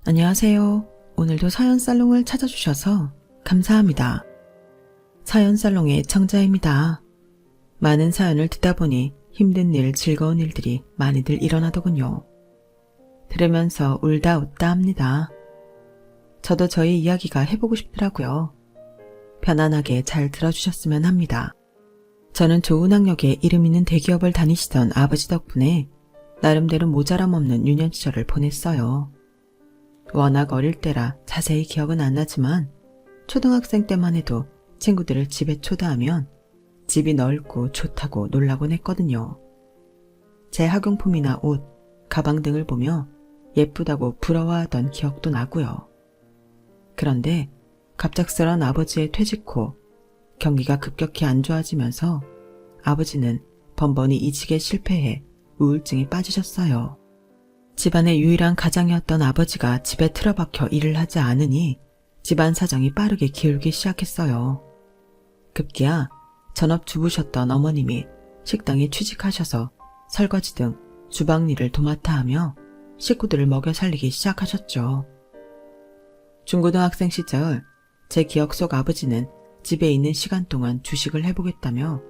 안녕하세요. 오늘도 사연살롱을 찾아주셔서 감사합니다. 사연살롱의 청자입니다. 많은 사연을 듣다 보니 힘든 일, 즐거운 일들이 많이들 일어나더군요. 들으면서 울다 웃다 합니다. 저도 저희 이야기가 해보고 싶더라고요. 편안하게 잘 들어주셨으면 합니다. 저는 좋은 학력에 이름 있는 대기업을 다니시던 아버지 덕분에 나름대로 모자람 없는 유년 시절을 보냈어요. 워낙 어릴 때라 자세히 기억은 안 나지만 초등학생 때만 해도 친구들을 집에 초대하면 집이 넓고 좋다고 놀라곤 했거든요. 제 학용품이나 옷, 가방 등을 보며 예쁘다고 부러워하던 기억도 나고요. 그런데 갑작스런 아버지의 퇴직 후 경기가 급격히 안 좋아지면서 아버지는 번번이 이직에 실패해 우울증에 빠지셨어요. 집안의 유일한 가장이었던 아버지가 집에 틀어박혀 일을 하지 않으니 집안 사정이 빠르게 기울기 시작했어요. 급기야 전업주부셨던 어머님이 식당에 취직하셔서 설거지 등 주방 일을 도맡아 하며 식구들을 먹여 살리기 시작하셨죠. 중고등학생 시절 제 기억 속 아버지는 집에 있는 시간 동안 주식을 해보겠다며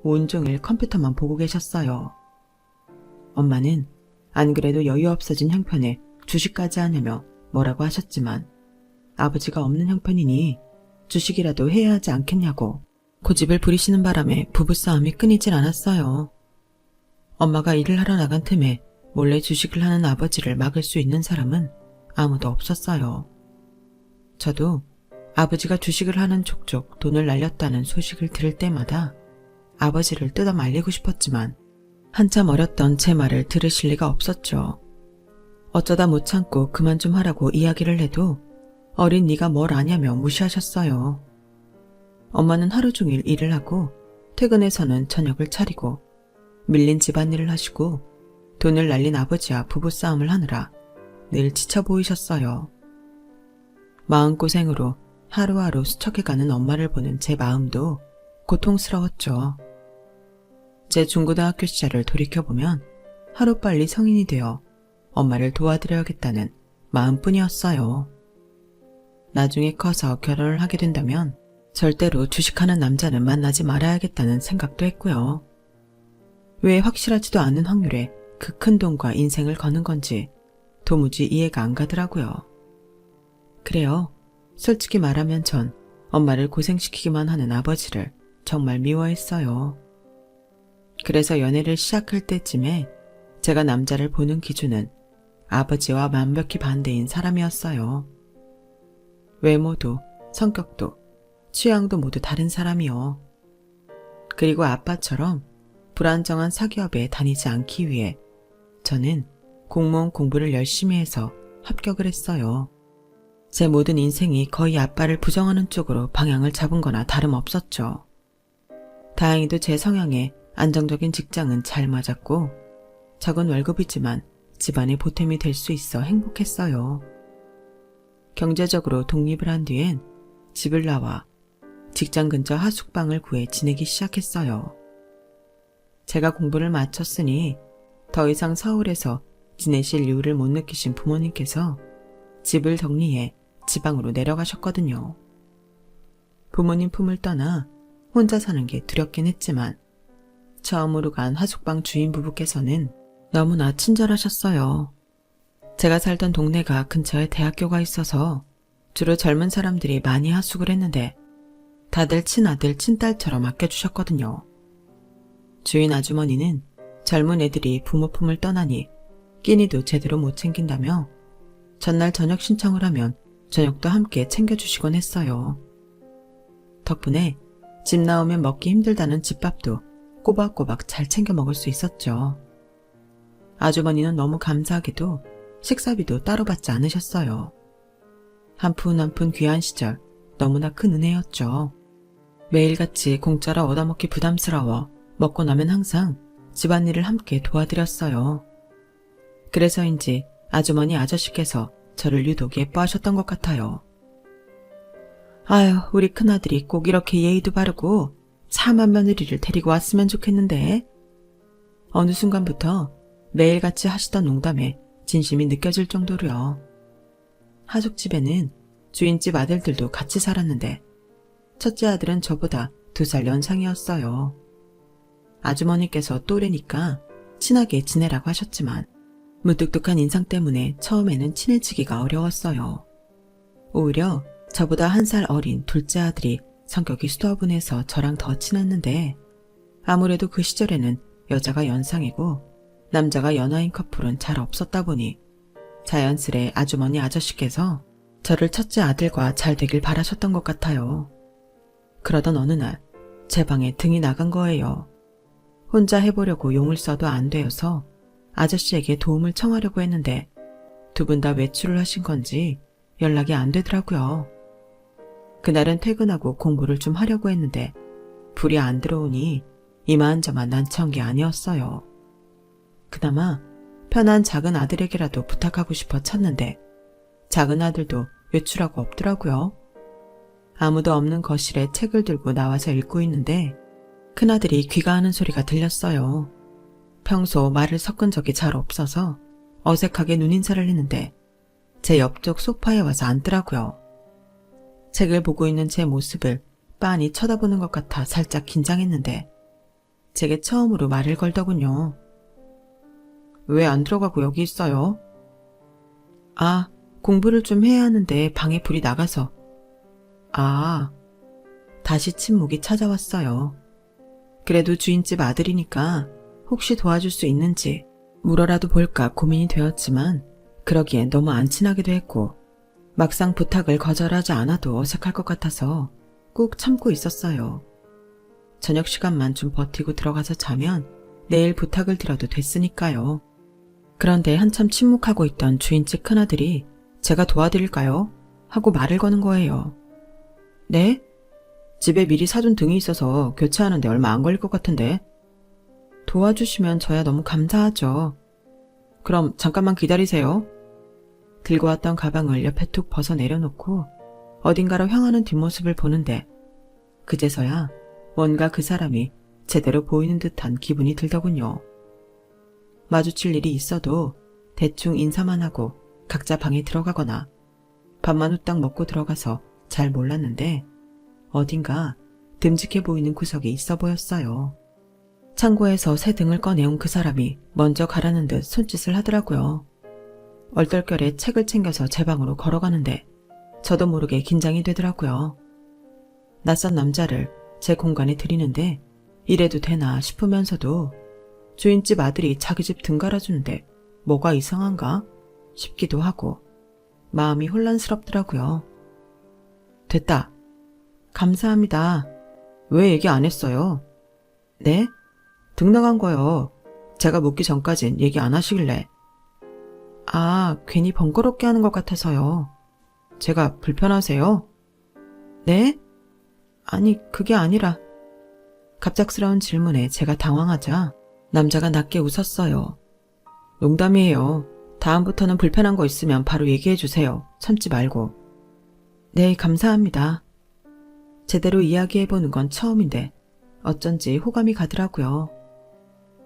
온종일 컴퓨터만 보고 계셨어요. 엄마는 안 그래도 여유 없어진 형편에 주식까지 하냐며 뭐라고 하셨지만 아버지가 없는 형편이니 주식이라도 해야 하지 않겠냐고 고집을 부리시는 바람에 부부싸움이 끊이질 않았어요. 엄마가 일을 하러 나간 틈에 몰래 주식을 하는 아버지를 막을 수 있는 사람은 아무도 없었어요. 저도 아버지가 주식을 하는 족족 돈을 날렸다는 소식을 들을 때마다 아버지를 뜯어 말리고 싶었지만 한참 어렸던 제 말을 들으실 리가 없었죠. 어쩌다 못 참고 그만 좀 하라고 이야기를 해도 어린 네가 뭘 아냐며 무시하셨어요. 엄마는 하루 종일 일을 하고 퇴근해서는 저녁을 차리고 밀린 집안일을 하시고 돈을 날린 아버지와 부부싸움을 하느라 늘 지쳐 보이셨어요. 마음고생으로 하루하루 수척해가는 엄마를 보는 제 마음도 고통스러웠죠. 제 중고등학교 시절을 돌이켜보면 하루빨리 성인이 되어 엄마를 도와드려야겠다는 마음뿐이었어요. 나중에 커서 결혼을 하게 된다면 절대로 주식하는 남자는 만나지 말아야겠다는 생각도 했고요. 왜 확실하지도 않은 확률에 그 큰 돈과 인생을 거는 건지 도무지 이해가 안 가더라고요. 그래요. 솔직히 말하면 전 엄마를 고생시키기만 하는 아버지를 정말 미워했어요. 그래서 연애를 시작할 때쯤에 제가 남자를 보는 기준은 아버지와 완벽히 반대인 사람이었어요. 외모도 성격도 취향도 모두 다른 사람이요. 그리고 아빠처럼 불안정한 사기업에 다니지 않기 위해 저는 공무원 공부를 열심히 해서 합격을 했어요. 제 모든 인생이 거의 아빠를 부정하는 쪽으로 방향을 잡은 거나 다름없었죠. 다행히도 제 성향에 안정적인 직장은 잘 맞았고 적은 월급이지만 집안의 보탬이 될 수 있어 행복했어요. 경제적으로 독립을 한 뒤엔 집을 나와 직장 근처 하숙방을 구해 지내기 시작했어요. 제가 공부를 마쳤으니 더 이상 서울에서 지내실 이유를 못 느끼신 부모님께서 집을 정리해 지방으로 내려가셨거든요. 부모님 품을 떠나 혼자 사는 게 두렵긴 했지만 처음으로 간 하숙방 주인 부부께서는 너무나 친절하셨어요. 제가 살던 동네가 근처에 대학교가 있어서 주로 젊은 사람들이 많이 하숙을 했는데 다들 친아들 친딸처럼 아껴주셨거든요. 주인 아주머니는 젊은 애들이 부모 품을 떠나니 끼니도 제대로 못 챙긴다며 전날 저녁 신청을 하면 저녁도 함께 챙겨주시곤 했어요. 덕분에 집 나오면 먹기 힘들다는 집밥도 꼬박꼬박 잘 챙겨 먹을 수 있었죠. 아주머니는 너무 감사하게도 식사비도 따로 받지 않으셨어요. 한 푼 한 푼 귀한 시절 너무나 큰 은혜였죠. 매일같이 공짜로 얻어먹기 부담스러워 먹고 나면 항상 집안일을 함께 도와드렸어요. 그래서인지 아주머니 아저씨께서 저를 유독 예뻐하셨던 것 같아요. 아유, 우리 큰아들이 꼭 이렇게 예의도 바르고 사만 며느리를 데리고 왔으면 좋겠는데. 어느 순간부터 매일같이 하시던 농담에 진심이 느껴질 정도로요. 하숙집에는 주인집 아들들도 같이 살았는데 첫째 아들은 저보다 2살 연상이었어요. 아주머니께서 또래니까 친하게 지내라고 하셨지만 무뚝뚝한 인상 때문에 처음에는 친해지기가 어려웠어요. 오히려 저보다 1살 어린 둘째 아들이 성격이 수더분해서 저랑 더 친했는데 아무래도 그 시절에는 여자가 연상이고 남자가 연하인 커플은 잘 없었다 보니 자연스레 아주머니 아저씨께서 저를 첫째 아들과 잘 되길 바라셨던 것 같아요. 그러던 어느 날 제 방에 등이 나간 거예요. 혼자 해보려고 용을 써도 안 되어서 아저씨에게 도움을 청하려고 했는데 2분 다 외출을 하신 건지 연락이 안 되더라고요. 그날은 퇴근하고 공부를 좀 하려고 했는데 불이 안 들어오니 이만저만 난처한 게 아니었어요. 그나마 편한 작은 아들에게라도 부탁하고 싶어 찾는데 작은 아들도 외출하고 없더라고요. 아무도 없는 거실에 책을 들고 나와서 읽고 있는데 큰아들이 귀가하는 소리가 들렸어요. 평소 말을 섞은 적이 잘 없어서 어색하게 눈인사를 했는데 제 옆쪽 소파에 와서 앉더라고요. 책을 보고 있는 제 모습을 빤히 쳐다보는 것 같아 살짝 긴장했는데 제게 처음으로 말을 걸더군요. 왜 안 들어가고 여기 있어요? 아, 공부를 좀 해야 하는데 방에 불이 나가서. 아, 다시 침묵이 찾아왔어요. 그래도 주인집 아들이니까 혹시 도와줄 수 있는지 물어라도 볼까 고민이 되었지만 그러기엔 너무 안 친하기도 했고 막상 부탁을 거절하지 않아도 어색할 것 같아서 꾹 참고 있었어요. 저녁 시간만 좀 버티고 들어가서 자면 내일 부탁을 드려도 됐으니까요. 그런데 한참 침묵하고 있던 주인집 큰아들이 제가 도와드릴까요? 하고 말을 거는 거예요. 네? 집에 미리 사둔 등이 있어서 교체하는데 얼마 안 걸릴 것 같은데. 도와주시면 저야 너무 감사하죠. 그럼 잠깐만 기다리세요. 들고 왔던 가방을 옆에 툭 벗어 내려놓고 어딘가로 향하는 뒷모습을 보는데 그제서야 뭔가 그 사람이 제대로 보이는 듯한 기분이 들더군요. 마주칠 일이 있어도 대충 인사만 하고 각자 방에 들어가거나 밥만 후딱 먹고 들어가서 잘 몰랐는데 어딘가 듬직해 보이는 구석이 있어 보였어요. 창고에서 새 등을 꺼내온 그 사람이 먼저 가라는 듯 손짓을 하더라고요. 얼떨결에 책을 챙겨서 제 방으로 걸어가는데 저도 모르게 긴장이 되더라고요. 낯선 남자를 제 공간에 들이는데 이래도 되나 싶으면서도 주인집 아들이 자기 집 등 갈아주는데 뭐가 이상한가 싶기도 하고 마음이 혼란스럽더라고요. 됐다. 감사합니다. 왜 얘기 안 했어요? 네? 등 나간 거요. 제가 묻기 전까진 얘기 안 하시길래. 아, 괜히 번거롭게 하는 것 같아서요. 제가 불편하세요? 네? 아니, 그게 아니라. 갑작스러운 질문에 제가 당황하자 남자가 낮게 웃었어요. 농담이에요. 다음부터는 불편한 거 있으면 바로 얘기해 주세요. 참지 말고. 네, 감사합니다. 제대로 이야기해보는 건 처음인데 어쩐지 호감이 가더라고요.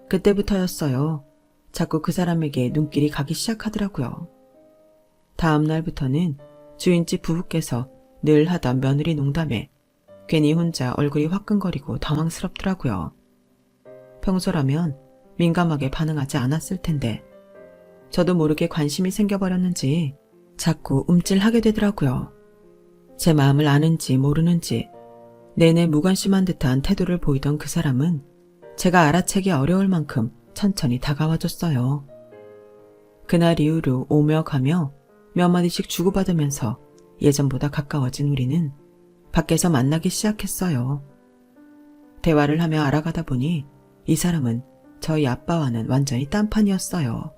그때부터였어요. 자꾸 그 사람에게 눈길이 가기 시작하더라고요. 다음 날부터는 주인집 부부께서 늘 하던 며느리 농담에 괜히 혼자 얼굴이 화끈거리고 당황스럽더라고요. 평소라면 민감하게 반응하지 않았을 텐데 저도 모르게 관심이 생겨버렸는지 자꾸 움찔하게 되더라고요. 제 마음을 아는지 모르는지 내내 무관심한 듯한 태도를 보이던 그 사람은 제가 알아채기 어려울 만큼 천천히 다가와줬어요. 그날 이후로 오며 가며 몇 마디씩 주고받으면서 예전보다 가까워진 우리는 밖에서 만나기 시작했어요. 대화를 하며 알아가다 보니 이 사람은 저희 아빠와는 완전히 딴판이었어요.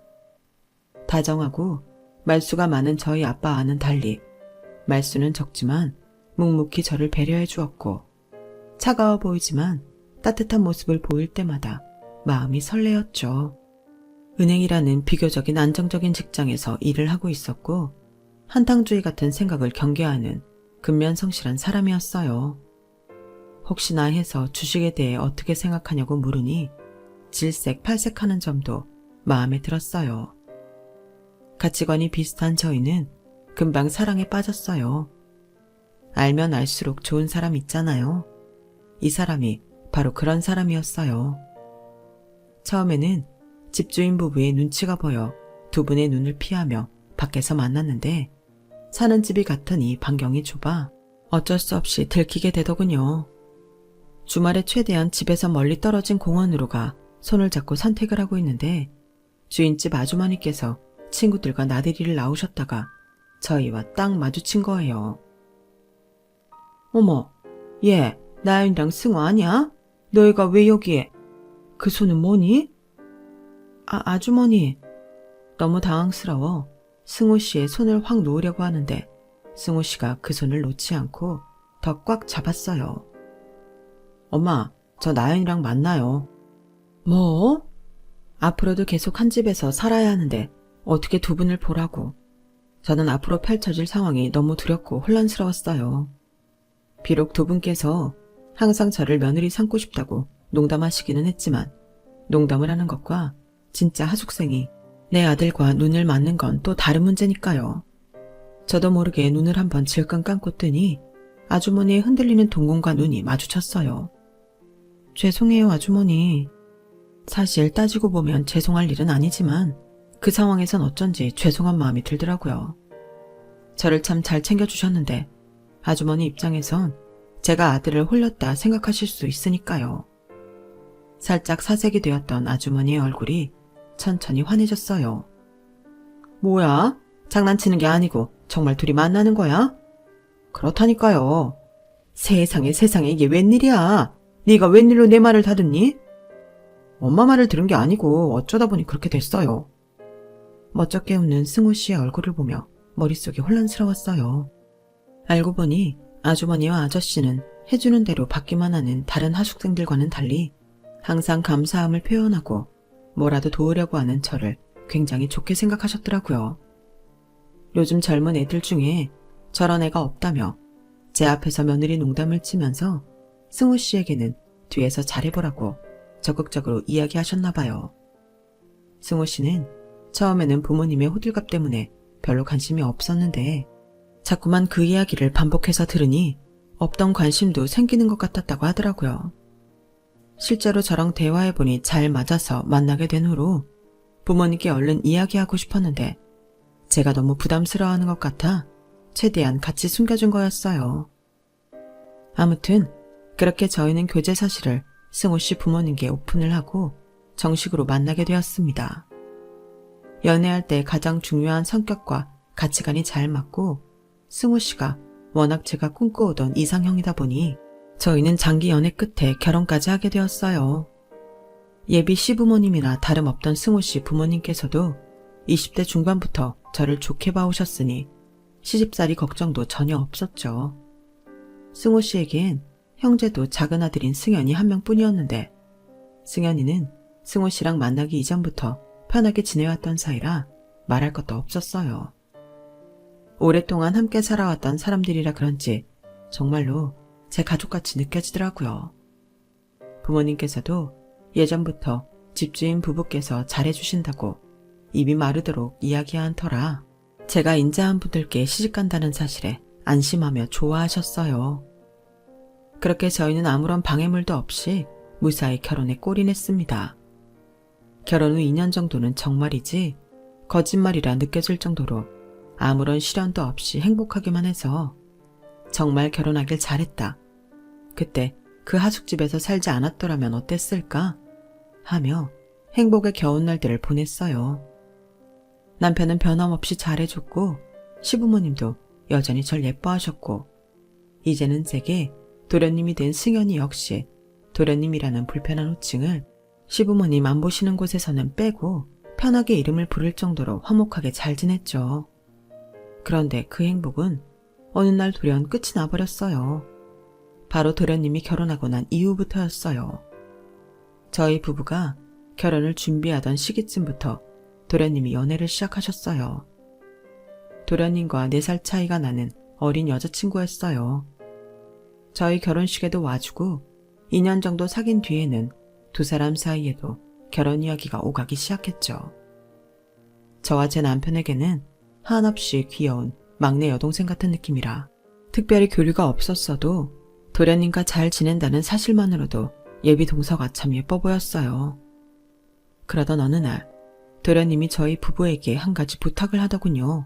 다정하고 말수가 많은 저희 아빠와는 달리 말수는 적지만 묵묵히 저를 배려해 주었고 차가워 보이지만 따뜻한 모습을 보일 때마다 마음이 설레었죠. 은행이라는 비교적인 안정적인 직장에서 일을 하고 있었고 한탕주의 같은 생각을 경계하는 근면성실한 사람이었어요. 혹시나 해서 주식에 대해 어떻게 생각하냐고 물으니 질색팔색하는 점도 마음에 들었어요. 가치관이 비슷한 저희는 금방 사랑에 빠졌어요. 알면 알수록 좋은 사람 있잖아요. 이 사람이 바로 그런 사람이었어요. 처음에는 집주인 부부의 눈치가 보여 두 분의 눈을 피하며 밖에서 만났는데 사는 집이 같으니 반경이 좁아 어쩔 수 없이 들키게 되더군요. 주말에 최대한 집에서 멀리 떨어진 공원으로 가 손을 잡고 산책을 하고 있는데 주인집 아주머니께서 친구들과 나들이를 나오셨다가 저희와 딱 마주친 거예요. 어머, 얘 나연이랑 승우 아니야? 너희가 왜 여기에? 그 손은 뭐니? 아주머니. 너무 당황스러워 승우 씨의 손을 확 놓으려고 하는데 승우 씨가 그 손을 놓지 않고 더 꽉 잡았어요. 엄마, 저 나연이랑 만나요. 뭐? 앞으로도 계속 한 집에서 살아야 하는데 어떻게 두 분을 보라고. 저는 앞으로 펼쳐질 상황이 너무 두렵고 혼란스러웠어요. 비록 두 분께서 항상 저를 며느리 삼고 싶다고 농담하시기는 했지만 농담을 하는 것과 진짜 하숙생이 내 아들과 눈을 맞는 건 또 다른 문제니까요. 저도 모르게 눈을 한번 질끈 감고 뜨니 아주머니의 흔들리는 동공과 눈이 마주쳤어요. 죄송해요, 아주머니. 사실 따지고 보면 죄송할 일은 아니지만 그 상황에선 어쩐지 죄송한 마음이 들더라고요. 저를 참 잘 챙겨주셨는데 아주머니 입장에선 제가 아들을 홀렸다 생각하실 수 있으니까요. 살짝 사색이 되었던 아주머니의 얼굴이 천천히 환해졌어요. 뭐야? 장난치는 게 아니고 정말 둘이 만나는 거야? 그렇다니까요. 세상에 이게 웬일이야? 네가 웬일로 내 말을 다 듣니? 엄마 말을 들은 게 아니고 어쩌다 보니 그렇게 됐어요. 멋쩍게 웃는 승우 씨의 얼굴을 보며 머릿속이 혼란스러웠어요. 알고 보니 아주머니와 아저씨는 해주는 대로 받기만 하는 다른 하숙생들과는 달리 항상 감사함을 표현하고 뭐라도 도우려고 하는 저를 굉장히 좋게 생각하셨더라고요. 요즘 젊은 애들 중에 저런 애가 없다며 제 앞에서 며느리 농담을 치면서 승우 씨에게는 뒤에서 잘해보라고 적극적으로 이야기하셨나 봐요. 승우 씨는 처음에는 부모님의 호들갑 때문에 별로 관심이 없었는데 자꾸만 그 이야기를 반복해서 들으니 없던 관심도 생기는 것 같았다고 하더라고요. 실제로 저랑 대화해보니 잘 맞아서 만나게 된 후로 부모님께 얼른 이야기하고 싶었는데 제가 너무 부담스러워하는 것 같아 최대한 같이 숨겨준 거였어요. 아무튼 그렇게 저희는 교제 사실을 승우 씨 부모님께 오픈을 하고 정식으로 만나게 되었습니다. 연애할 때 가장 중요한 성격과 가치관이 잘 맞고 승우 씨가 워낙 제가 꿈꿔오던 이상형이다 보니 저희는 장기 연애 끝에 결혼까지 하게 되었어요. 예비 시부모님이나 다름없던 승우 씨 부모님께서도 20대 중반부터 저를 좋게 봐오셨으니 시집살이 걱정도 전혀 없었죠. 승우 씨에겐 형제도 작은 아들인 승현이 한 명뿐이었는데 승현이는 승우 씨랑 만나기 이전부터 편하게 지내왔던 사이라 말할 것도 없었어요. 오랫동안 함께 살아왔던 사람들이라 그런지 정말로 제 가족같이 느껴지더라고요. 부모님께서도 예전부터 집주인 부부께서 잘해주신다고 입이 마르도록 이야기한 터라 제가 인자한 분들께 시집간다는 사실에 안심하며 좋아하셨어요. 그렇게 저희는 아무런 방해물도 없이 무사히 결혼에 골인했습니다. 결혼 후 2년 정도는 정말이지 거짓말이라 느껴질 정도로 아무런 시련도 없이 행복하기만 해서 정말 결혼하길 잘했다. 그때 그 하숙집에서 살지 않았더라면 어땠을까? 하며 행복의 겨운 날들을 보냈어요. 남편은 변함없이 잘해줬고 시부모님도 여전히 절 예뻐하셨고 이제는 제게 도련님이 된 승현이 역시 도련님이라는 불편한 호칭을 시부모님 안 보시는 곳에서는 빼고 편하게 이름을 부를 정도로 화목하게 잘 지냈죠. 그런데 그 행복은 어느 날 돌연 끝이 나버렸어요. 바로 도련님이 결혼하고 난 이후부터였어요. 저희 부부가 결혼을 준비하던 시기쯤부터 도련님이 연애를 시작하셨어요. 도련님과 4살 차이가 나는 어린 여자친구였어요. 저희 결혼식에도 와주고 2년 정도 사귄 뒤에는 두 사람 사이에도 결혼 이야기가 오가기 시작했죠. 저와 제 남편에게는 한없이 귀여운 막내 여동생 같은 느낌이라 특별히 교류가 없었어도 도련님과 잘 지낸다는 사실만으로도 예비 동서가 참 예뻐 보였어요. 그러던 어느 날 도련님이 저희 부부에게 한 가지 부탁을 하더군요.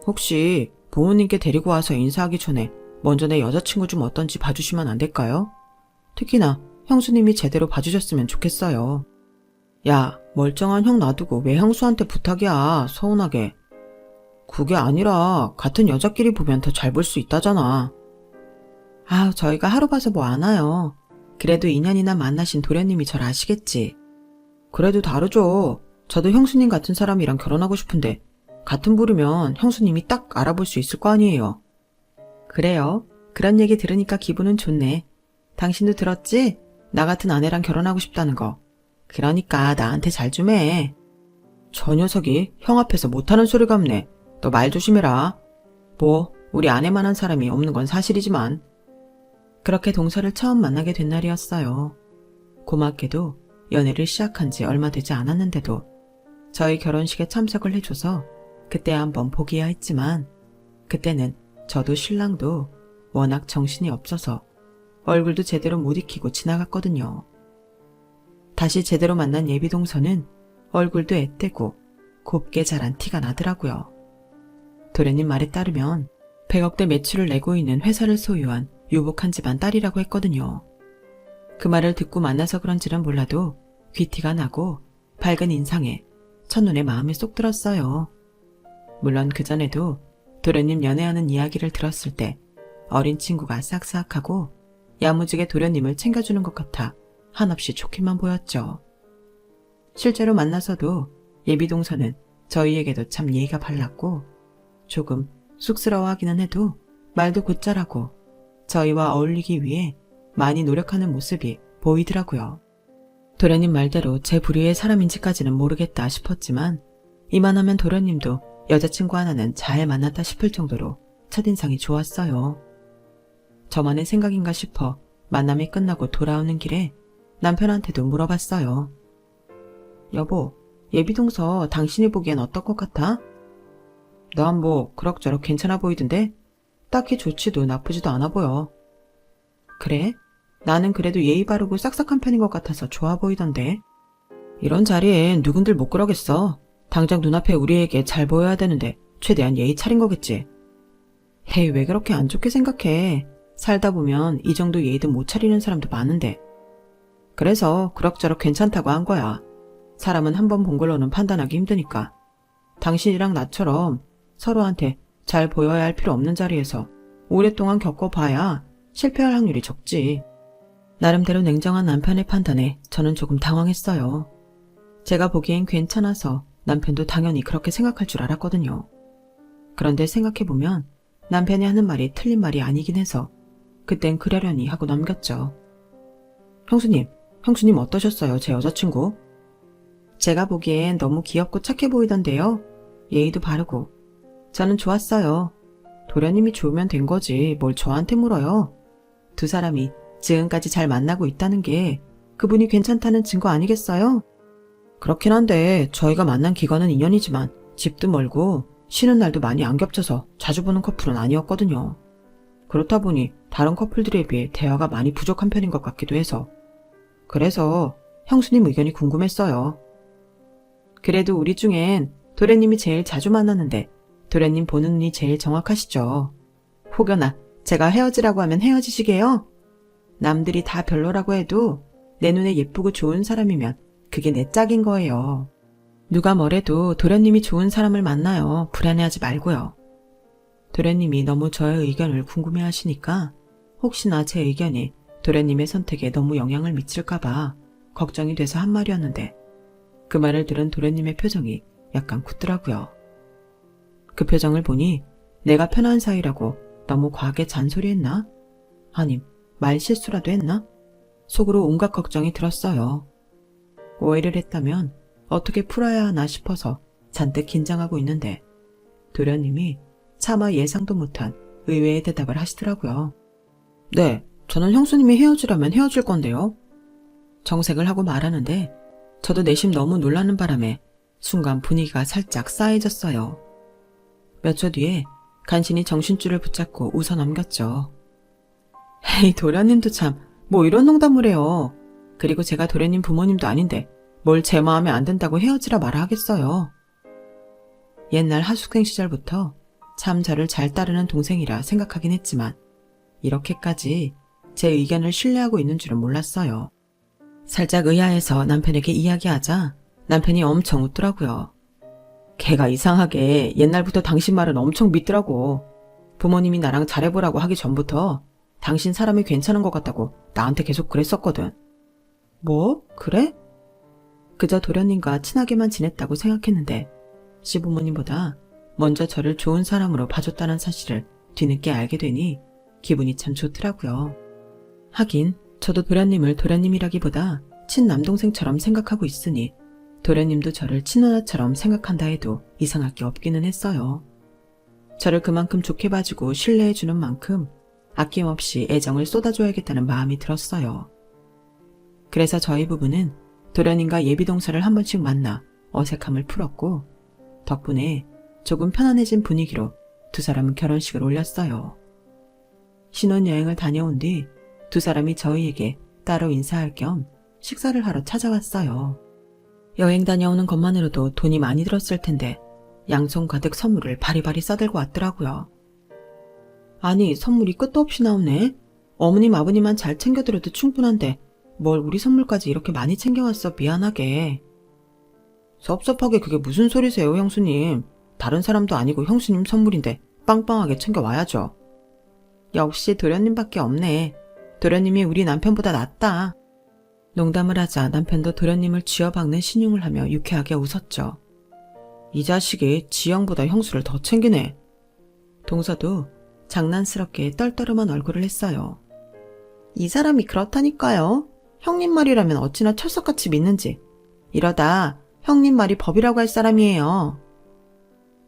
혹시 부모님께 데리고 와서 인사하기 전에 먼저 내 여자친구 좀 어떤지 봐주시면 안 될까요? 특히나 형수님이 제대로 봐주셨으면 좋겠어요. 야, 멀쩡한 형 놔두고 왜 형수한테 부탁이야, 서운하게. 그게 아니라 같은 여자끼리 보면 더 잘 볼 수 있다잖아. 아, 저희가 하루 봐서 뭐 아나요. 그래도 2년이나 만나신 도련님이 절 아시겠지. 그래도 다르죠. 저도 형수님 같은 사람이랑 결혼하고 싶은데 같은 부류면 형수님이 딱 알아볼 수 있을 거 아니에요. 그래요. 그런 얘기 들으니까 기분은 좋네. 당신도 들었지? 나 같은 아내랑 결혼하고 싶다는 거. 그러니까 나한테 잘 좀 해. 저 녀석이 형 앞에서 못하는 소리 같네. 너 말 조심해라. 뭐 우리 아내만한 사람이 없는 건 사실이지만. 그렇게 동서를 처음 만나게 된 날이었어요. 고맙게도 연애를 시작한 지 얼마 되지 않았는데도 저희 결혼식에 참석을 해줘서 그때 한번 보기야 했지만 그때는 저도 신랑도 워낙 정신이 없어서 얼굴도 제대로 못 익히고 지나갔거든요. 다시 제대로 만난 예비동서는 얼굴도 앳되고 곱게 자란 티가 나더라고요. 도련님 말에 따르면 100억대 매출을 내고 있는 회사를 소유한 유복한 집안 딸이라고 했거든요. 그 말을 듣고 만나서 그런지는 몰라도 귀티가 나고 밝은 인상에 첫눈에 마음이 쏙 들었어요. 물론 그전에도 도련님 연애하는 이야기를 들었을 때 어린 친구가 싹싹하고 야무지게 도련님을 챙겨주는 것 같아 한없이 좋게만 보였죠. 실제로 만나서도 예비동서는 저희에게도 참 예의가 발랐고 조금 쑥스러워하기는 해도 말도 곧잘하고 저희와 어울리기 위해 많이 노력하는 모습이 보이더라고요. 도련님 말대로 제 부류의 사람인지까지는 모르겠다 싶었지만 이만하면 도련님도 여자친구 하나는 잘 만났다 싶을 정도로 첫인상이 좋았어요. 저만의 생각인가 싶어 만남이 끝나고 돌아오는 길에 남편한테도 물어봤어요. 여보, 예비동서 당신이 보기엔 어떨 것 같아? 난 뭐 그럭저럭 괜찮아 보이던데 딱히 좋지도 나쁘지도 않아 보여. 그래? 나는 그래도 예의 바르고 싹싹한 편인 것 같아서 좋아 보이던데. 이런 자리엔 누군들 못 그러겠어. 당장 눈앞에 우리에게 잘 보여야 되는데 최대한 예의 차린 거겠지. 에이, 왜 그렇게 안 좋게 생각해. 살다 보면 이 정도 예의도 못 차리는 사람도 많은데. 그래서 그럭저럭 괜찮다고 한 거야. 사람은 한 번 본 걸로는 판단하기 힘드니까. 당신이랑 나처럼 서로한테 잘 보여야 할 필요 없는 자리에서 오랫동안 겪어봐야 실패할 확률이 적지. 나름대로 냉정한 남편의 판단에 저는 조금 당황했어요. 제가 보기엔 괜찮아서 남편도 당연히 그렇게 생각할 줄 알았거든요. 그런데 생각해보면 남편이 하는 말이 틀린 말이 아니긴 해서 그땐 그러려니 하고 넘겼죠. 형수님 어떠셨어요, 제 여자친구? 제가 보기엔 너무 귀엽고 착해 보이던데요. 예의도 바르고. 저는 좋았어요. 도련님이 좋으면 된 거지 뭘 저한테 물어요. 두 사람이 지금까지 잘 만나고 있다는 게 그분이 괜찮다는 증거 아니겠어요? 그렇긴 한데 저희가 만난 기간은 2년이지만 집도 멀고 쉬는 날도 많이 안 겹쳐서 자주 보는 커플은 아니었거든요. 그렇다 보니 다른 커플들에 비해 대화가 많이 부족한 편인 것 같기도 해서. 그래서 형수님 의견이 궁금했어요. 그래도 우리 중엔 도련님이 제일 자주 만났는데 도련님 보는 눈이 제일 정확하시죠. 혹여나 제가 헤어지라고 하면 헤어지시게요? 남들이 다 별로라고 해도 내 눈에 예쁘고 좋은 사람이면 그게 내 짝인 거예요. 누가 뭐래도 도련님이 좋은 사람을 만나요. 불안해하지 말고요. 도련님이 너무 저의 의견을 궁금해하시니까 혹시나 제 의견이 도련님의 선택에 너무 영향을 미칠까봐 걱정이 돼서 한 말이었는데 그 말을 들은 도련님의 표정이 약간 굳더라고요. 그 표정을 보니 내가 편한 사이라고 너무 과하게 잔소리했나? 아님 말 실수라도 했나? 속으로 온갖 걱정이 들었어요. 오해를 했다면 어떻게 풀어야 하나 싶어서 잔뜩 긴장하고 있는데 도련님이 차마 예상도 못한 의외의 대답을 하시더라고요. 네, 저는 형수님이 헤어지라면 헤어질 건데요. 정색을 하고 말하는데 저도 내심 너무 놀라는 바람에 순간 분위기가 살짝 싸해졌어요. 몇 초 뒤에 간신히 정신줄을 붙잡고 웃어 넘겼죠. 에이, 도련님도 참, 뭐 이런 농담을 해요. 그리고 제가 도련님 부모님도 아닌데 뭘 제 마음에 안 든다고 헤어지라 말아 하겠어요. 옛날 하숙생 시절부터 참 저를 잘 따르는 동생이라 생각하긴 했지만 이렇게까지 제 의견을 신뢰하고 있는 줄은 몰랐어요. 살짝 의아해서 남편에게 이야기하자 남편이 엄청 웃더라고요. 걔가 이상하게 옛날부터 당신 말은 엄청 믿더라고. 부모님이 나랑 잘해보라고 하기 전부터 당신 사람이 괜찮은 것 같다고 나한테 계속 그랬었거든. 뭐? 그래? 그저 도련님과 친하게만 지냈다고 생각했는데 시부모님보다 먼저 저를 좋은 사람으로 봐줬다는 사실을 뒤늦게 알게 되니 기분이 참 좋더라고요. 하긴 저도 도련님을 도련님이라기보다 친남동생처럼 생각하고 있으니 도련님도 저를 친누나처럼 생각한다 해도 이상할 게 없기는 했어요. 저를 그만큼 좋게 봐주고 신뢰해주는 만큼 아낌없이 애정을 쏟아줘야겠다는 마음이 들었어요. 그래서 저희 부부는 도련님과 예비동서를 한 번씩 만나 어색함을 풀었고 덕분에 조금 편안해진 분위기로 두 사람은 결혼식을 올렸어요. 신혼여행을 다녀온 뒤 두 사람이 저희에게 따로 인사할 겸 식사를 하러 찾아왔어요. 여행 다녀오는 것만으로도 돈이 많이 들었을 텐데 양손 가득 선물을 바리바리 싸들고 왔더라고요. 아니, 선물이 끝도 없이 나오네. 어머님 아버님만 잘 챙겨드려도 충분한데 뭘 우리 선물까지 이렇게 많이 챙겨왔어. 미안하게. 섭섭하게 그게 무슨 소리세요, 형수님. 다른 사람도 아니고 형수님 선물인데 빵빵하게 챙겨와야죠. 역시 도련님밖에 없네. 도련님이 우리 남편보다 낫다. 농담을 하자 남편도 도련님을 쥐어박는 신용을 하며 유쾌하게 웃었죠. 이 자식이 지영보다 형수를 더 챙기네. 동서도 장난스럽게 떨떠름한 얼굴을 했어요. 이 사람이 그렇다니까요. 형님 말이라면 어찌나 철석같이 믿는지. 이러다 형님 말이 법이라고 할 사람이에요.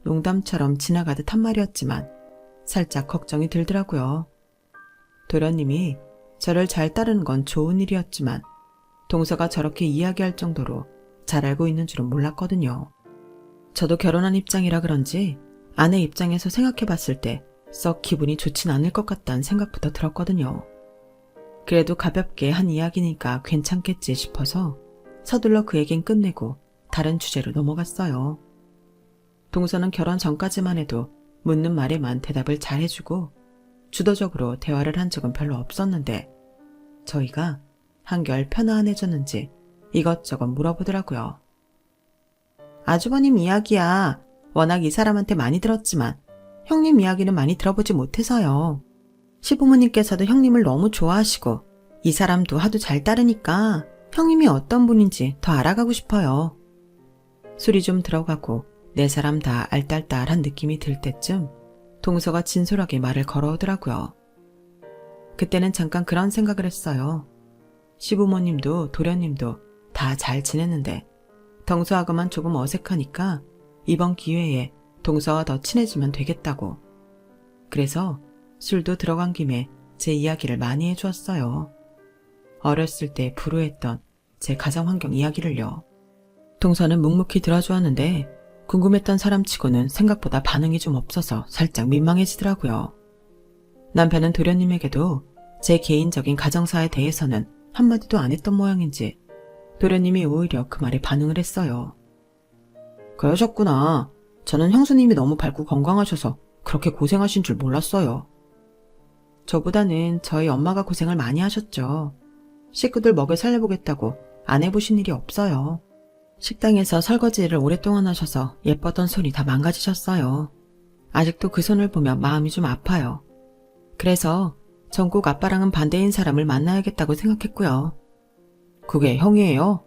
농담처럼 지나가듯 한 말이었지만 살짝 걱정이 들더라고요. 도련님이 저를 잘 따르는 건 좋은 일이었지만 동서가 저렇게 이야기할 정도로 잘 알고 있는 줄은 몰랐거든요. 저도 결혼한 입장이라 그런지 아내 입장에서 생각해봤을 때 썩 기분이 좋진 않을 것 같다는 생각부터 들었거든요. 그래도 가볍게 한 이야기니까 괜찮겠지 싶어서 서둘러 그 얘긴 끝내고 다른 주제로 넘어갔어요. 동서는 결혼 전까지만 해도 묻는 말에만 대답을 잘 해주고 주도적으로 대화를 한 적은 별로 없었는데 저희가 한결 편안해졌는지 이것저것 물어보더라고요. 아주버님 이야기야. 워낙 이 사람한테 많이 들었지만 형님 이야기는 많이 들어보지 못해서요. 시부모님께서도 형님을 너무 좋아하시고 이 사람도 하도 잘 따르니까 형님이 어떤 분인지 더 알아가고 싶어요. 술이 좀 들어가고 네 사람 다 알딸딸한 느낌이 들 때쯤 동서가 진솔하게 말을 걸어오더라고요. 그때는 잠깐 그런 생각을 했어요. 시부모님도 도련님도 다 잘 지냈는데 동서하고만 조금 어색하니까 이번 기회에 동서와 더 친해지면 되겠다고. 그래서 술도 들어간 김에 제 이야기를 많이 해주었어요. 어렸을 때 불우했던 제 가정환경 이야기를요. 동서는 묵묵히 들어주었는데 궁금했던 사람치고는 생각보다 반응이 좀 없어서 살짝 민망해지더라고요. 남편은 도련님에게도 제 개인적인 가정사에 대해서는 한마디도 안 했던 모양인지 도련님이 오히려 그 말에 반응을 했어요. 그러셨구나. 저는 형수님이 너무 밝고 건강하셔서 그렇게 고생하신 줄 몰랐어요. 저보다는 저희 엄마가 고생을 많이 하셨죠. 식구들 먹여 살려보겠다고 안 해보신 일이 없어요. 식당에서 설거지 일을 오랫동안 하셔서 예뻤던 손이 다 망가지셨어요. 아직도 그 손을 보면 마음이 좀 아파요. 그래서 전 꼭 아빠랑은 반대인 사람을 만나야겠다고 생각했고요. 그게 형이에요?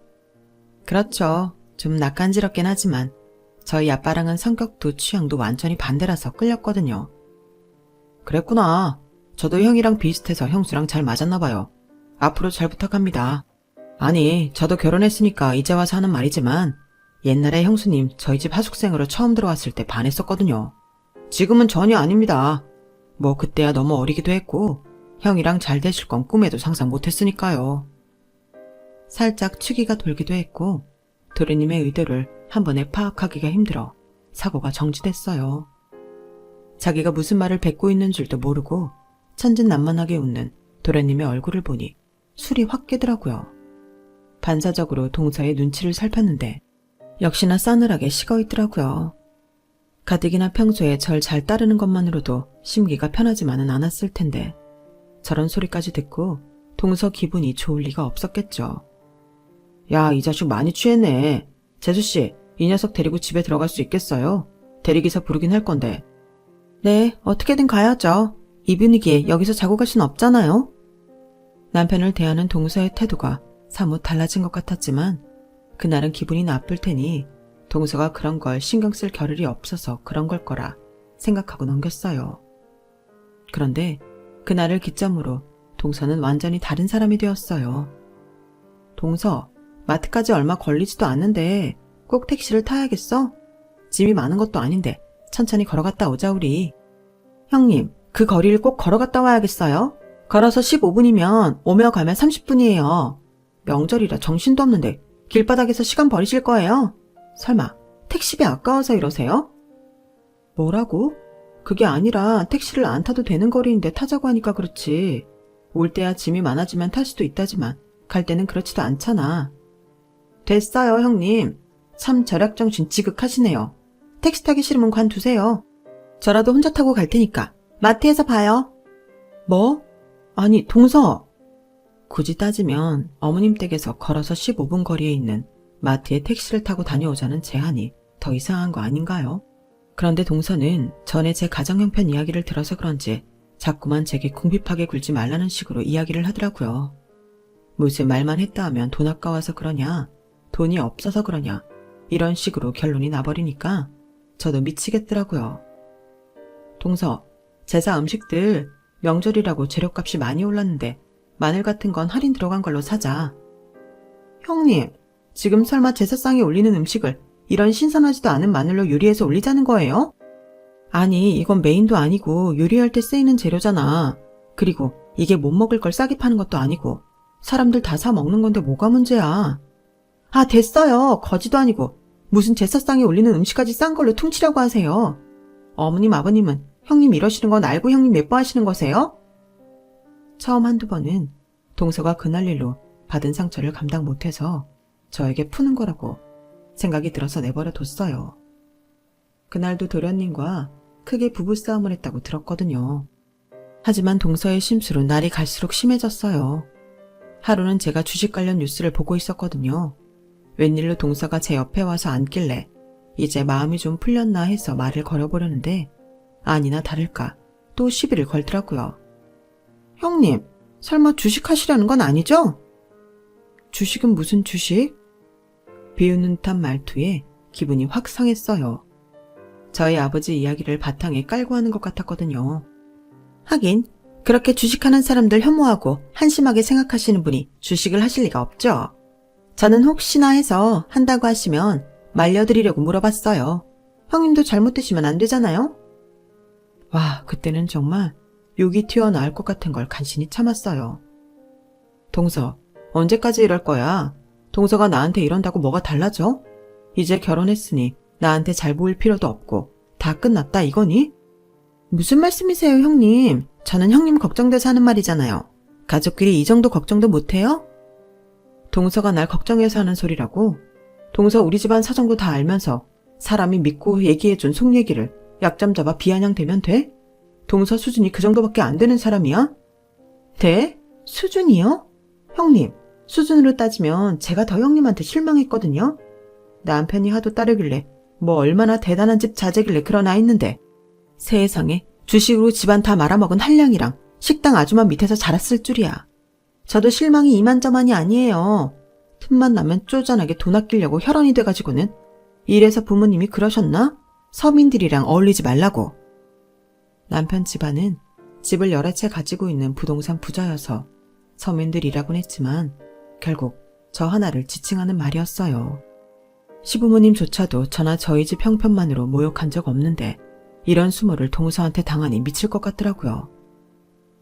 그렇죠. 좀 낯간지럽긴 하지만 저희 아빠랑은 성격도 취향도 완전히 반대라서 끌렸거든요. 그랬구나. 저도 형이랑 비슷해서 형수랑 잘 맞았나 봐요. 앞으로 잘 부탁합니다. 아니, 저도 결혼했으니까 이제 와서 하는 말이지만 옛날에 형수님 저희 집 하숙생으로 처음 들어왔을 때 반했었거든요. 지금은 전혀 아닙니다. 뭐 그때야 너무 어리기도 했고 형이랑 잘 되실 건 꿈에도 상상 못했으니까요. 살짝 취기가 돌기도 했고 도련님의 의도를 한 번에 파악하기가 힘들어 사고가 정지됐어요. 자기가 무슨 말을 뱉고 있는 줄도 모르고 천진난만하게 웃는 도련님의 얼굴을 보니 술이 확 깨더라고요. 반사적으로 동서의 눈치를 살폈는데 역시나 싸늘하게 식어있더라고요. 가뜩이나 평소에 절 잘 따르는 것만으로도 심기가 편하지만은 않았을 텐데 저런 소리까지 듣고 동서 기분이 좋을 리가 없었겠죠. 야, 이 자식 많이 취했네. 재수씨, 이 녀석 데리고 집에 들어갈 수 있겠어요? 대리기사 부르긴 할 건데. 네, 어떻게든 가야죠. 이 분위기에 여기서 자고 갈 순 없잖아요. 남편을 대하는 동서의 태도가 사뭇 달라진 것 같았지만 그날은 기분이 나쁠 테니 동서가 그런 걸 신경 쓸 겨를이 없어서 그런 걸 거라 생각하고 넘겼어요. 그런데 그날을 기점으로 동서는 완전히 다른 사람이 되었어요. 동서, 마트까지 얼마 걸리지도 않는데 꼭 택시를 타야겠어? 짐이 많은 것도 아닌데 천천히 걸어갔다 오자 우리. 형님, 그 거리를 꼭 걸어갔다 와야겠어요? 걸어서 15분이면 오며 가면 30분이에요. 명절이라 정신도 없는데 길바닥에서 시간 버리실 거예요? 설마 택시비 아까워서 이러세요? 뭐라고? 그게 아니라 택시를 안 타도 되는 거리인데 타자고 하니까 그렇지. 올 때야 짐이 많아지면 탈 수도 있다지만 갈 때는 그렇지도 않잖아. 됐어요, 형님. 참 절약정신 지극하시네요. 택시 타기 싫으면 관두세요. 저라도 혼자 타고 갈 테니까 마트에서 봐요. 뭐? 아니, 동서. 굳이 따지면 어머님 댁에서 걸어서 15분 거리에 있는 마트에 택시를 타고 다녀오자는 제안이 더 이상한 거 아닌가요? 그런데 동서는 전에 제 가정 형편 이야기를 들어서 그런지 자꾸만 제게 궁핍하게 굴지 말라는 식으로 이야기를 하더라고요. 무슨 말만 했다 하면 돈 아까워서 그러냐, 돈이 없어서 그러냐, 이런 식으로 결론이 나버리니까 저도 미치겠더라고요. 동서, 제사 음식들 명절이라고 재료값이 많이 올랐는데 마늘 같은 건 할인 들어간 걸로 사자. 형님, 지금 설마 제사상에 올리는 음식을 이런 신선하지도 않은 마늘로 요리해서 올리자는 거예요? 아니, 이건 메인도 아니고 요리할 때 쓰이는 재료잖아. 그리고 이게 못 먹을 걸 싸게 파는 것도 아니고 사람들 다 사 먹는 건데 뭐가 문제야. 아, 됐어요. 거지도 아니고 무슨 제사상에 올리는 음식까지 싼 걸로 퉁치려고 하세요. 어머님, 아버님은 형님 이러시는 건 알고 형님 예뻐하시는 거세요? 처음 한두 번은 동서가 그날 일로 받은 상처를 감당 못해서 저에게 푸는 거라고 생각이 들어서 내버려 뒀어요. 그날도 도련님과 크게 부부싸움을 했다고 들었거든요. 하지만 동서의 심술은 날이 갈수록 심해졌어요. 하루는 제가 주식 관련 뉴스를 보고 있었거든요. 웬일로 동서가 제 옆에 와서 앉길래 이제 마음이 좀 풀렸나 해서 말을 걸어보려는데 아니나 다를까 또 시비를 걸더라고요. 형님, 설마 주식 하시려는 건 아니죠? 주식은 무슨 주식? 비웃는 듯한 말투에 기분이 확 상했어요. 저희 아버지 이야기를 바탕에 깔고 하는 것 같았거든요. 하긴 그렇게 주식하는 사람들 혐오하고 한심하게 생각하시는 분이 주식을 하실 리가 없죠. 저는 혹시나 해서 한다고 하시면 말려드리려고 물어봤어요. 형님도 잘못 드시면 안 되잖아요? 와, 그때는 정말 욕이 튀어나올 것 같은 걸 간신히 참았어요. 동서, 언제까지 이럴 거야? 동서가 나한테 이런다고 뭐가 달라져? 이제 결혼했으니 나한테 잘 보일 필요도 없고 다 끝났다 이거니? 무슨 말씀이세요, 형님? 저는 형님 걱정돼서 하는 말이잖아요. 가족끼리 이 정도 걱정도 못해요? 동서가 날 걱정해서 하는 소리라고? 동서 우리 집안 사정도 다 알면서 사람이 믿고 얘기해준 속 얘기를 약점 잡아 비아냥대면 돼? 동서 수준이 그 정도밖에 안 되는 사람이야? 네? 수준이요? 형님, 수준으로 따지면 제가 더 형님한테 실망했거든요. 남편이 하도 따르길래 뭐 얼마나 대단한 집 자제길래 그러나 했는데 세상에 주식으로 집안 다 말아먹은 한량이랑 식당 아주마 밑에서 자랐을 줄이야. 저도 실망이 이만저만이 아니에요. 틈만 나면 쪼잔하게 돈 아끼려고 혈안이 돼가지고는 이래서 부모님이 그러셨나? 서민들이랑 어울리지 말라고. 남편 집안은 집을 여러 채 가지고 있는 부동산 부자여서 서민들이라곤 했지만 결국 저 하나를 지칭하는 말이었어요. 시부모님조차도 저나 저희 집 형편만으로 모욕한 적 없는데 이런 수모를 동서한테 당하니 미칠 것 같더라고요.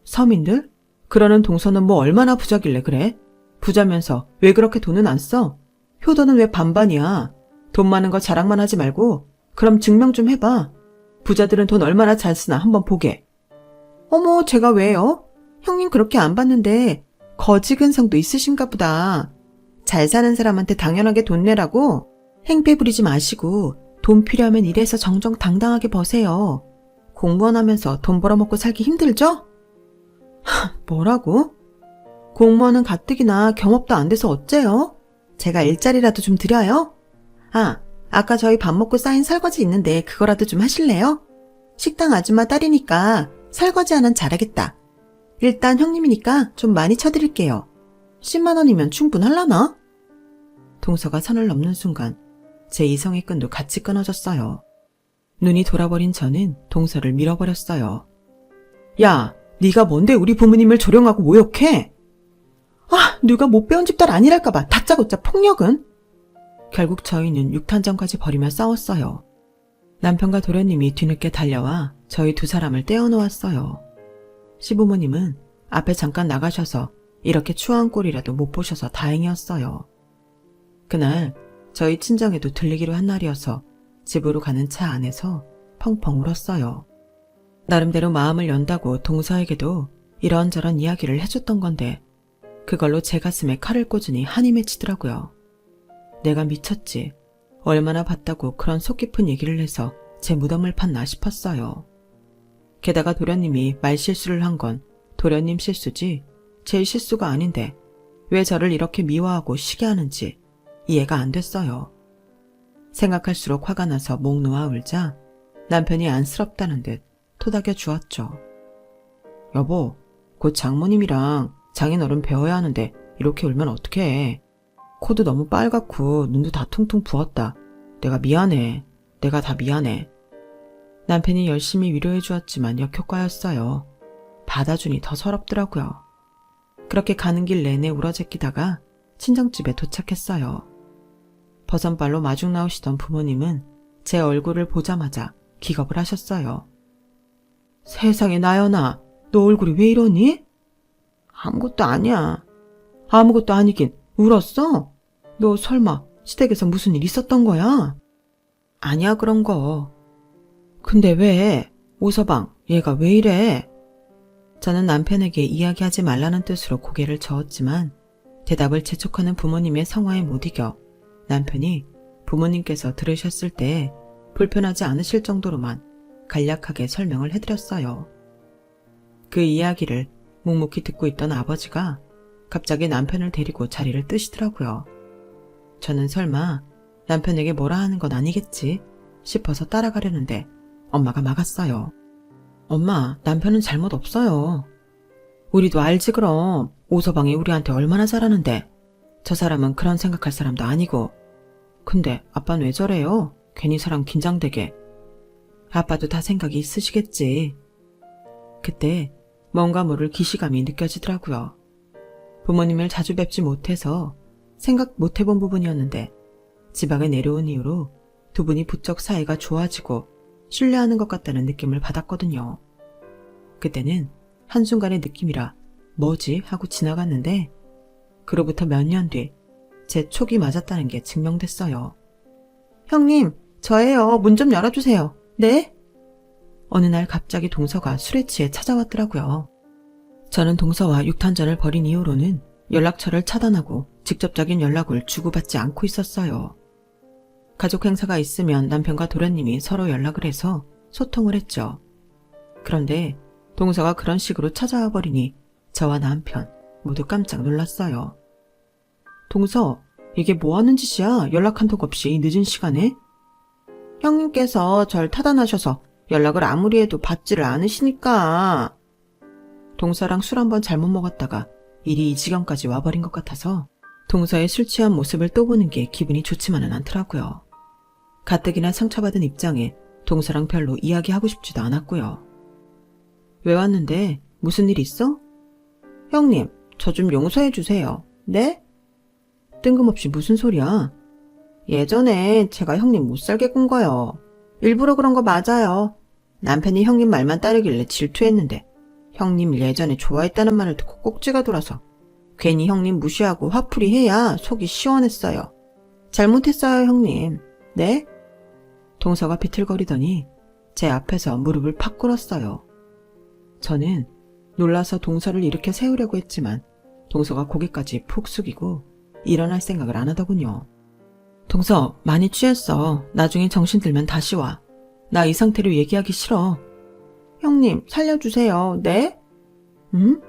서민들? 그러는 동서는 뭐 얼마나 부자길래 그래? 부자면서 왜 그렇게 돈은 안 써? 효도는 왜 반반이야? 돈 많은 거 자랑만 하지 말고 그럼 증명 좀 해봐. 부자들은 돈 얼마나 잘 쓰나 한번 보게. 어머, 제가 왜요? 형님 그렇게 안 봤는데 거지 근성도 있으신가 보다. 잘 사는 사람한테 당연하게 돈 내라고? 행패 부리지 마시고 돈 필요하면 일해서 정정당당하게 버세요. 공무원 하면서 돈 벌어먹고 살기 힘들죠? 뭐라고? 공무원은 가뜩이나 경업도 안 돼서 어째요? 제가 일자리라도 좀 드려요? 아까 저희 밥 먹고 쌓인 설거지 있는데 그거라도 좀 하실래요? 식당 아줌마 딸이니까 설거지 하나는 잘하겠다. 일단 형님이니까 좀 많이 쳐드릴게요. 10만 원이면 충분할라나? 동서가 선을 넘는 순간 제 이성의 끈도 같이 끊어졌어요. 눈이 돌아버린 저는 동서를 밀어버렸어요. 야, 네가 뭔데 우리 부모님을 조롱하고 모욕해? 누가 못 배운 집딸 아니랄까봐 다짜고짜 폭력은? 결국 저희는 육탄전까지 벌이며 싸웠어요. 남편과 도련님이 뒤늦게 달려와 저희 두 사람을 떼어놓았어요. 시부모님은 앞에 잠깐 나가셔서 이렇게 추한 꼴이라도 못 보셔서 다행이었어요. 그날 저희 친정에도 들리기로 한 날이어서 집으로 가는 차 안에서 펑펑 울었어요. 나름대로 마음을 연다고 동서에게도 이런저런 이야기를 해줬던 건데 그걸로 제 가슴에 칼을 꽂으니 한이 맺히더라고요. 내가 미쳤지. 얼마나 봤다고 그런 속 깊은 얘기를 해서 제 무덤을 팠나 싶었어요. 게다가 도련님이 말실수를 한 건 도련님 실수지 제 실수가 아닌데 왜 저를 이렇게 미워하고 시게 하는지 이해가 안 됐어요. 생각할수록 화가 나서 목 놓아 울자 남편이 안쓰럽다는 듯 토닥여 주었죠. 여보, 곧 장모님이랑 장인어른 배워야 하는데 이렇게 울면 어떡해. 코도 너무 빨갛고 눈도 다 퉁퉁 부었다. 내가 미안해. 내가 다 미안해. 남편이 열심히 위로해 주었지만 역효과였어요. 받아주니 더 서럽더라고요. 그렇게 가는 길 내내 울어제끼다가 친정집에 도착했어요. 버선발로 마중 나오시던 부모님은 제 얼굴을 보자마자 기겁을 하셨어요. 세상에 나연아, 너 얼굴이 왜 이러니? 아무것도 아니야. 아무것도 아니긴 울었어? 너 설마 시댁에서 무슨 일 있었던 거야? 아니야 그런 거. 근데 왜? 오서방, 얘가 왜 이래? 저는 남편에게 이야기하지 말라는 뜻으로 고개를 저었지만 대답을 재촉하는 부모님의 성화에 못 이겨 남편이 부모님께서 들으셨을 때 불편하지 않으실 정도로만 간략하게 설명을 해드렸어요. 그 이야기를 묵묵히 듣고 있던 아버지가 갑자기 남편을 데리고 자리를 뜨시더라고요. 저는 설마 남편에게 뭐라 하는 건 아니겠지 싶어서 따라가려는데 엄마가 막았어요. 엄마, 남편은 잘못 없어요. 우리도 알지 그럼. 오서방이 우리한테 얼마나 잘하는데. 저 사람은 그런 생각할 사람도 아니고. 근데 아빠는 왜 저래요? 괜히 사람 긴장되게. 아빠도 다 생각이 있으시겠지. 그때 뭔가 모를 기시감이 느껴지더라고요. 부모님을 자주 뵙지 못해서 생각 못 해본 부분이었는데 지방에 내려온 이후로 두 분이 부쩍 사이가 좋아지고 신뢰하는 것 같다는 느낌을 받았거든요. 그때는 한순간의 느낌이라 뭐지 하고 지나갔는데 그로부터 몇 년 뒤 제 촉이 맞았다는 게 증명됐어요. 형님, 저예요. 문 좀 열어주세요. 네? 어느 날 갑자기 동서가 술에 취해 찾아왔더라고요. 저는 동서와 육탄전을 벌인 이후로는 연락처를 차단하고 직접적인 연락을 주고받지 않고 있었어요. 가족 행사가 있으면 남편과 도련님이 서로 연락을 해서 소통을 했죠. 그런데 동서가 그런 식으로 찾아와 버리니 저와 남편 모두 깜짝 놀랐어요. 동서, 이게 뭐 하는 짓이야? 연락 한 통 없이 이 늦은 시간에? 형님께서 절 타단하셔서 연락을 아무리 해도 받지를 않으시니까. 동서랑 술 한번 잘못 먹었다가 일이 이 지경까지 와버린 것 같아서 동서의 술 취한 모습을 또 보는 게 기분이 좋지만은 않더라고요. 가뜩이나 상처받은 입장에 동서랑 별로 이야기하고 싶지도 않았고요. 왜 왔는데? 무슨 일 있어? 형님, 저 좀 용서해 주세요. 네? 뜬금없이 무슨 소리야? 예전에 제가 형님 못 살게 군 거요. 일부러 그런 거 맞아요. 남편이 형님 말만 따르길래 질투했는데 형님 예전에 좋아했다는 말을 듣고 꼭지가 돌아서 괜히 형님 무시하고 화풀이 해야 속이 시원했어요. 잘못했어요, 형님. 네? 동서가 비틀거리더니 제 앞에서 무릎을 팍 꿇었어요. 저는 놀라서 동서를 일으켜 세우려고 했지만 동서가 고개까지 푹 숙이고 일어날 생각을 안 하더군요. 동서, 많이 취했어. 나중에 정신 들면 다시 와. 나 이 상태로 얘기하기 싫어. 형님, 살려주세요. 네? 응?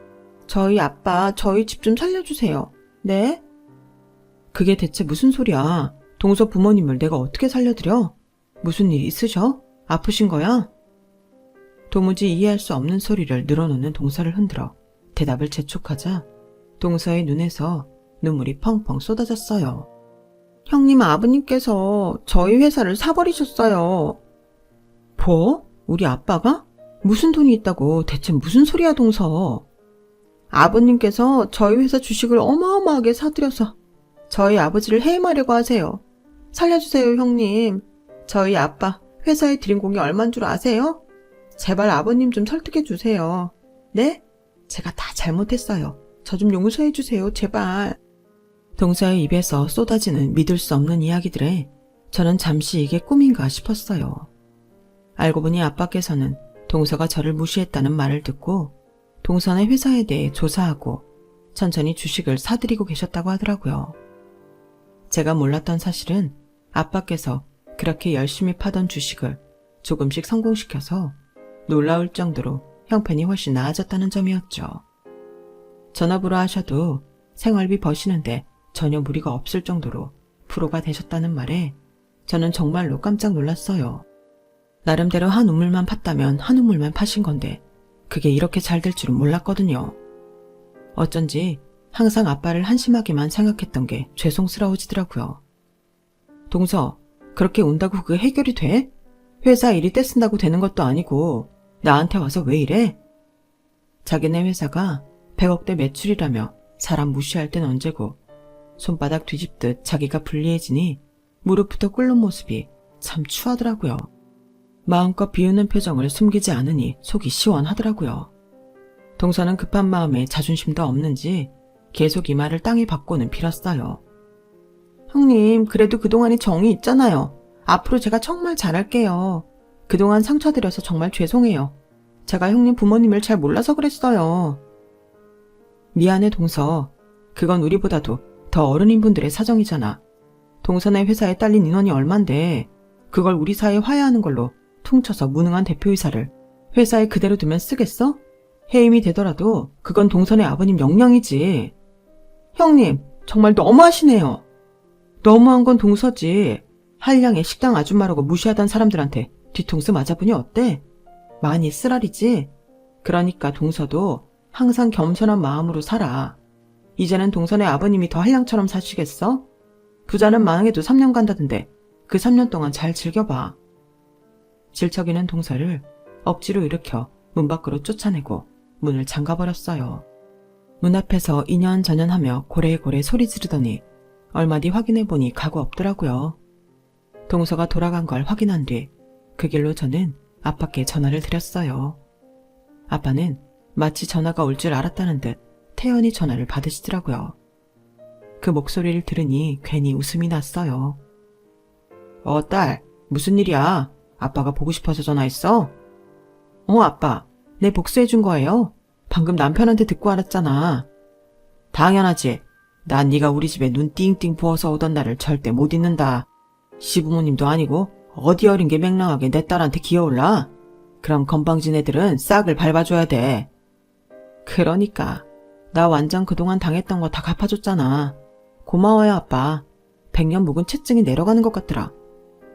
저희 아빠, 저희 집 좀 살려주세요. 네? 그게 대체 무슨 소리야? 동서 부모님을 내가 어떻게 살려드려? 무슨 일 있으셔? 아프신 거야? 도무지 이해할 수 없는 소리를 늘어놓는 동서를 흔들어 대답을 재촉하자 동서의 눈에서 눈물이 펑펑 쏟아졌어요. 형님 아버님께서 저희 회사를 사버리셨어요. 뭐? 우리 아빠가? 무슨 돈이 있다고 대체 무슨 소리야 동서. 아버님께서 저희 회사 주식을 어마어마하게 사들여서 저희 아버지를 해임하려고 하세요. 살려주세요 형님. 저희 아빠 회사에 들인 공이 얼만 줄 아세요? 제발 아버님 좀 설득해 주세요. 네? 제가 다 잘못했어요. 저 좀 용서해 주세요. 제발. 동서의 입에서 쏟아지는 믿을 수 없는 이야기들에 저는 잠시 이게 꿈인가 싶었어요. 알고 보니 아빠께서는 동서가 저를 무시했다는 말을 듣고 동서의 회사에 대해 조사하고 천천히 주식을 사들이고 계셨다고 하더라고요. 제가 몰랐던 사실은 아빠께서 그렇게 열심히 파던 주식을 조금씩 성공시켜서 놀라울 정도로 형편이 훨씬 나아졌다는 점이었죠. 전업으로 하셔도 생활비 버시는데 전혀 무리가 없을 정도로 프로가 되셨다는 말에 저는 정말로 깜짝 놀랐어요. 나름대로 한 우물만 팠다면 한 우물만 파신 건데 그게 이렇게 잘 될 줄은 몰랐거든요. 어쩐지 항상 아빠를 한심하게만 생각했던 게 죄송스러워지더라고요. 동서, 그렇게 운다고 그게 해결이 돼? 회사 일이 떼쓴다고 되는 것도 아니고 나한테 와서 왜 이래? 자기네 회사가 100억대 매출이라며 사람 무시할 땐 언제고 손바닥 뒤집듯 자기가 불리해지니 무릎부터 꿇는 모습이 참 추하더라고요. 마음껏 비웃는 표정을 숨기지 않으니 속이 시원하더라고요. 동서는 급한 마음에 자존심도 없는지 계속 이 말을 땅에 받고는 빌었어요. 형님, 그래도 그동안에 정이 있잖아요. 앞으로 제가 정말 잘할게요. 그동안 상처드려서 정말 죄송해요. 제가 형님 부모님을 잘 몰라서 그랬어요. 미안해 동서. 그건 우리보다도 더 어른인 분들의 사정이잖아. 동서네 회사에 딸린 인원이 얼만데 그걸 우리 사이에 화해하는 걸로 퉁쳐서 무능한 대표이사를 회사에 그대로 두면 쓰겠어? 해임이 되더라도 그건 동서네 아버님 역량이지. 형님, 정말 너무하시네요. 너무한 건 동서지. 한량의 식당 아줌마라고 무시하던 사람들한테 뒤통수 맞아보니 어때? 많이 쓰라리지? 그러니까 동서도 항상 겸손한 마음으로 살아. 이제는 동서네 아버님이 더 한량처럼 사시겠어? 부자는 망해도 3년 간다던데 그 3년 동안 잘 즐겨봐. 질척이는 동서를 억지로 일으켜 문 밖으로 쫓아내고 문을 잠가버렸어요. 문 앞에서 이년저년하며 고래고래 소리 지르더니 얼마 뒤 확인해보니 가고 없더라고요. 동서가 돌아간 걸 확인한 뒤 그 길로 저는 아빠께 전화를 드렸어요. 아빠는 마치 전화가 올 줄 알았다는 듯 태연히 전화를 받으시더라고요. 그 목소리를 들으니 괜히 웃음이 났어요. 딸, 무슨 일이야? 아빠가 보고 싶어서 전화했어? 아빠, 내 복수해준 거예요. 방금 남편한테 듣고 알았잖아. 당연하지. 난 네가 우리 집에 눈 띵띵 부어서 오던 날을 절대 못 잊는다. 시부모님도 아니고 어디 어린 게 맹랑하게 내 딸한테 기어올라? 그럼 건방진 애들은 싹을 밟아줘야 돼. 그러니까 나 완전 그동안 당했던 거 다 갚아줬잖아. 고마워요 아빠. 100년 묵은 채증이 내려가는 것 같더라.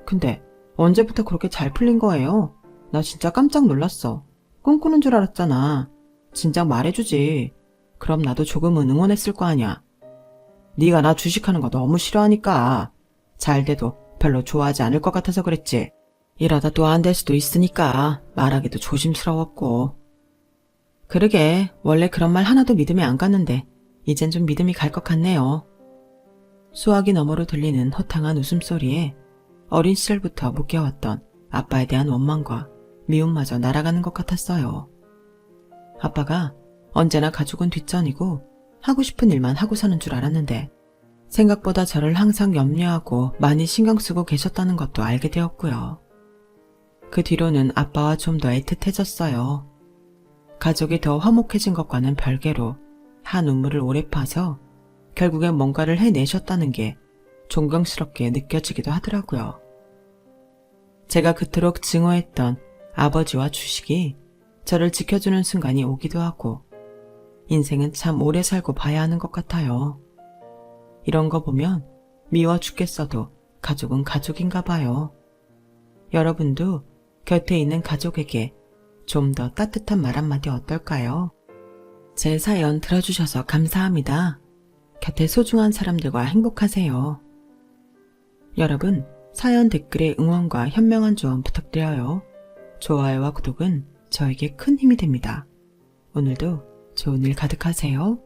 근데 언제부터 그렇게 잘 풀린 거예요? 나 진짜 깜짝 놀랐어. 꿈꾸는 줄 알았잖아. 진작 말해주지. 그럼 나도 조금은 응원했을 거 아니야. 네가 나 주식하는 거 너무 싫어하니까. 잘 돼도 별로 좋아하지 않을 것 같아서 그랬지. 이러다 또 안 될 수도 있으니까 말하기도 조심스러웠고. 그러게 원래 그런 말 하나도 믿음이 안 갔는데 이젠 좀 믿음이 갈 것 같네요. 수화기 너머로 들리는 허탕한 웃음소리에 어린 시절부터 묶여왔던 아빠에 대한 원망과 미움마저 날아가는 것 같았어요. 아빠가 언제나 가족은 뒷전이고 하고 싶은 일만 하고 사는 줄 알았는데 생각보다 저를 항상 염려하고 많이 신경 쓰고 계셨다는 것도 알게 되었고요. 그 뒤로는 아빠와 좀 더 애틋해졌어요. 가족이 더 화목해진 것과는 별개로 한 우물을 오래 파서 결국엔 뭔가를 해내셨다는 게 존경스럽게 느껴지기도 하더라고요. 제가 그토록 증오했던 아버지와 주식이 저를 지켜주는 순간이 오기도 하고, 인생은 참 오래 살고 봐야 하는 것 같아요. 이런 거 보면 미워 죽겠어도 가족은 가족인가 봐요. 여러분도 곁에 있는 가족에게 좀 더 따뜻한 말 한마디 어떨까요? 제 사연 들어주셔서 감사합니다. 곁에 소중한 사람들과 행복하세요. 여러분, 사연 댓글에 응원과 현명한 조언 부탁드려요. 좋아요와 구독은 저에게 큰 힘이 됩니다. 오늘도 좋은 일 가득하세요.